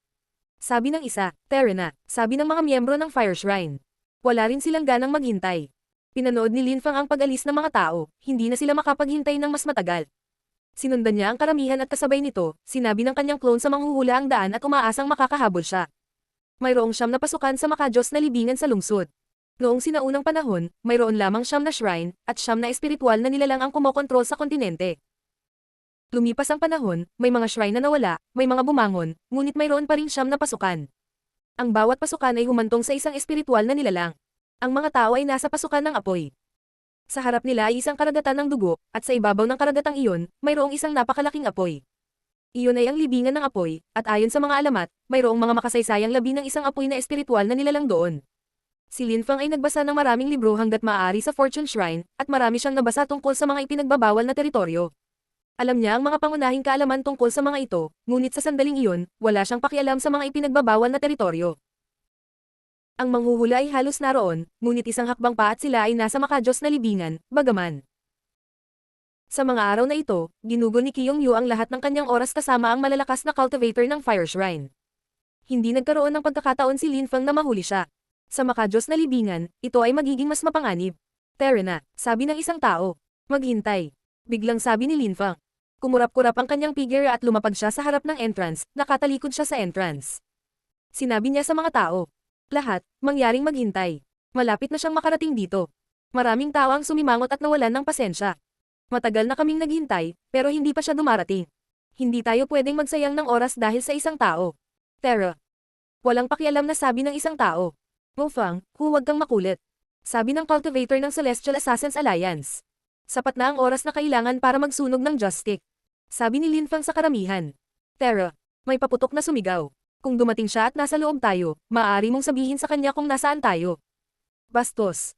Sabi ng isa, tara na, sabi ng mga miyembro ng Fire Shrine. Wala rin silang ganang maghintay. Pinanood ni Linfang ang pag-alis ng mga tao, hindi na sila makapaghintay ng mas matagal. Sinundan niya ang karamihan at kasabay nito, sinabi ng kanyang clone sa manghuhula ang daan at umaasang makakahabol siya. Mayroong siyam na pasukan sa makadiyos na libingan sa lungsod. Noong sinaunang panahon, mayroon lamang siyam na shrine, at siyam na espiritual na nilalang ang kumokontrol sa kontinente. Lumipas ang panahon, may mga shrine na nawala, may mga bumangon, ngunit mayroon pa ring siyam na pasukan. Ang bawat pasukan ay humantong sa isang espiritual na nilalang. Ang mga tao ay nasa pasukan ng apoy. Sa harap nila ay isang karagatan ng dugo, at sa ibabaw ng karagatang iyon, mayroong isang napakalaking apoy. Iyon ay ang libingan ng apoy, at ayon sa mga alamat, mayroong mga makasaysayang labi ng isang apoy na espiritual na nilalang doon. Si Linfang ay nagbasa ng maraming libro hanggat maaari sa Fortune Shrine, at marami siyang nabasa tungkol sa mga ipinagbabawal na teritoryo. Alam niya ang mga pangunahing kaalaman tungkol sa mga ito, ngunit sa sandaling iyon, wala siyang pakialam sa mga ipinagbabawal na teritoryo. Ang manghuhula ay halos naroon, ngunit isang hakbang pa at sila ay nasa makadiyos na libingan, bagaman. Sa mga araw na ito, ginugol ni Kyongyu ang lahat ng kanyang oras kasama ang malalakas na cultivator ng Fire Shrine. Hindi nagkaroon ng pagkakataon si Linfang na mahuli siya. Sa makadiyos na libingan, ito ay magiging mas mapanganib. Tara na, sabi ng isang tao. Maghintay. Biglang sabi ni Linfang. Kumurap-kurap ang kanyang figure at lumapag siya sa harap ng entrance, nakatalikod siya sa entrance. Sinabi niya sa mga tao. Lahat, mangyaring maghintay. Malapit na siyang makarating dito. Maraming tao ang sumimangot at nawalan ng pasensya. Matagal na kaming naghintay, pero hindi pa siya dumarating. Hindi tayo pwedeng magsayang ng oras dahil sa isang tao. Tara. Walang pakialam na sabi ng isang tao. Mofang, huwag kang makulit. Sabi ng cultivator ng Celestial Assassins Alliance. Sapat na ang oras na kailangan para magsunog ng Justic. Sabi ni Lin Fang sa karamihan. Tara, may paputok na sumigaw. Kung dumating siya at nasa loob tayo, maaari mong sabihin sa kanya kung nasaan tayo. Bastos.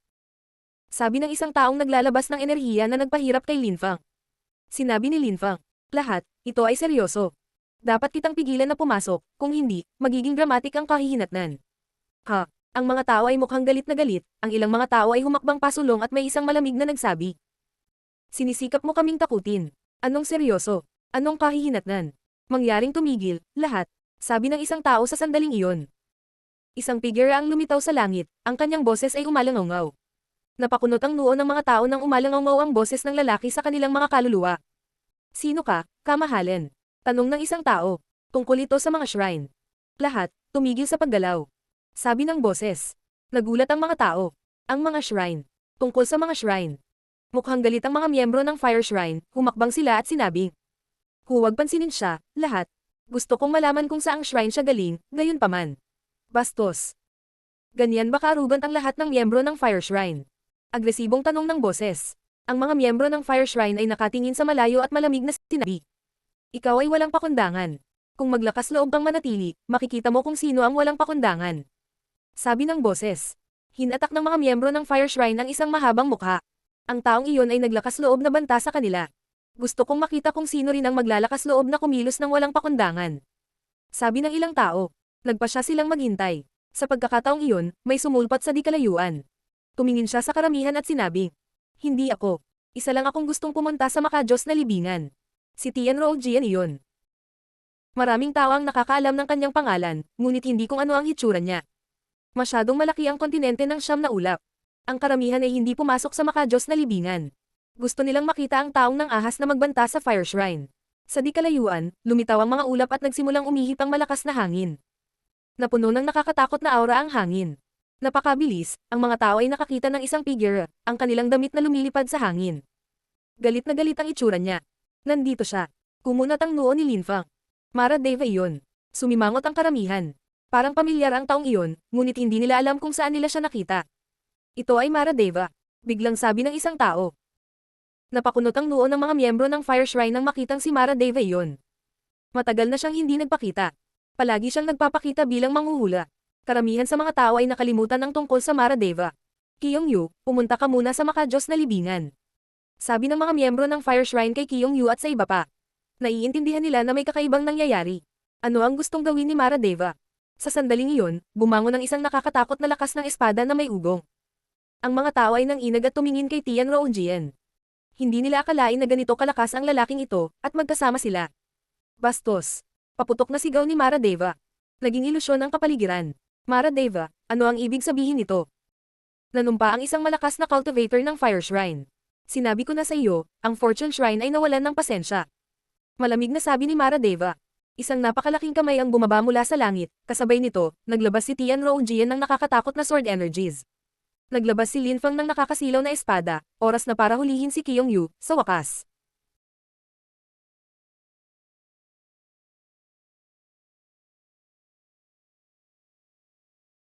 Sabi ng isang taong naglalabas ng enerhiya na nagpahirap kay Lin Fang. Sinabi ni Lin Fang, lahat, ito ay seryoso. Dapat kitang pigilan na pumasok, kung hindi, magiging dramatic ang kahihinatnan. Ha, ang mga tao ay mukhang galit na galit, ang ilang mga tao ay humakbang pasulong at may isang malamig na nagsabi. Sinisikap mo kaming takutin. Anong seryoso? Anong kahihinatnan? Mangyaring tumigil, lahat, sabi ng isang tao sa sandaling iyon. Isang figure ang lumitaw sa langit, ang kanyang boses ay umalangaw. Napakunot ang noo ng mga tao nang umalangaw ang boses ng lalaki sa kanilang mga kaluluwa. Sino ka, kamahalan? Tanong ng isang tao. Tungkol ito sa mga shrine. Lahat, tumigil sa paggalaw. Sabi ng boses. Nagulat ang mga tao. Ang mga shrine. Tungkol sa mga shrine. Mukhang galit ang mga miyembro ng Fire Shrine, humakbang sila at sinabi. Huwag pansinin siya, lahat. Gusto kong malaman kung saang shrine siya galing, gayon paman. Bastos. Ganyan ba kaarugant ang lahat ng miyembro ng Fire Shrine? Agresibong tanong ng boses. Ang mga miyembro ng Fire Shrine ay nakatingin sa malayo at malamig na sinabi. Ikaw ay walang pakundangan. Kung maglakas loob kang manatili, makikita mo kung sino ang walang pakundangan. Sabi ng boses. Hinatak ng mga miyembro ng Fire Shrine ang isang mahabang mukha. Ang taong iyon ay naglakas loob na banta sa kanila. Gusto kong makita kung sino rin ang maglalakas loob na kumilos ng walang pakundangan. Sabi ng ilang tao. Nagpasya silang maghintay. Sa pagkakataong iyon, may sumulpat sa di kalayuan. Tumingin siya sa karamihan at sinabi. Hindi ako. Isa lang akong gustong pumunta sa makadiyos na libingan. Si Tian Rou-Jian iyon. Maraming tao ang nakakaalam ng kanyang pangalan, ngunit hindi kung ano ang hitsura niya. Masyadong malaki ang kontinente ng Siyam na Ulap. Ang karamihan ay hindi pumasok sa makadiyos na libingan. Gusto nilang makita ang taong ng ahas na magbanta sa Fire Shrine. Sa di kalayuan, lumitaw ang mga ulap at nagsimulang umihip ang malakas na hangin. Napuno ng nakakatakot na aura ang hangin. Napakabilis, ang mga tao ay nakakita ng isang figure, ang kanilang damit na lumilipad sa hangin. Galit na galit ang itsura niya. Nandito siya. Kumunat ang noo ni Lin Fang. Mara Deva iyon. Sumimangot ang karamihan. Parang pamilyar ang taong iyon, ngunit hindi nila alam kung saan nila siya nakita. Ito ay Mara Deva. Biglang sabi ng isang tao. Napakunot ang noo ng mga miyembro ng Fire Shrine nang makitang si Mara Deva iyon. Matagal na siyang hindi nagpakita. Palagi siyang nagpapakita bilang manghuhula. Karamihan sa mga tao ay nakalimutan ang tungkol sa Mara Deva. Qiyong Yu, pumunta ka muna sa makadiyos na libingan. Sabi ng mga miyembro ng Fire Shrine kay Qiyong Yu at sa iba pa. Naiintindihan nila na may kakaibang nangyayari. Ano ang gustong gawin ni Mara Deva? Sa sandaling iyon, bumangon ang isang nakakatakot na lakas ng espada na may ugong. Ang mga tao ay nanginag at tumingin kay Tian Rou-Jian. Hindi nila akalain na ganito kalakas ang lalaking ito, at magkasama sila. Bastos. Paputok na sigaw ni Mara Deva. Naging ilusyon ang kapaligiran. Mara Deva, ano ang ibig sabihin nito? Nanumpa ang isang malakas na cultivator ng Fire Shrine. Sinabi ko na sa iyo, ang Fortune Shrine ay nawalan ng pasensya. Malamig na sabi ni Mara Deva. Isang napakalaking kamay ang bumaba mula sa langit, kasabay nito, naglabas si Tian Rou-Jian ng nakakatakot na sword energies. Naglabas si Lin Fang ng nakakasilaw na espada, oras na para hulihin si Qiyong Yu, sa wakas.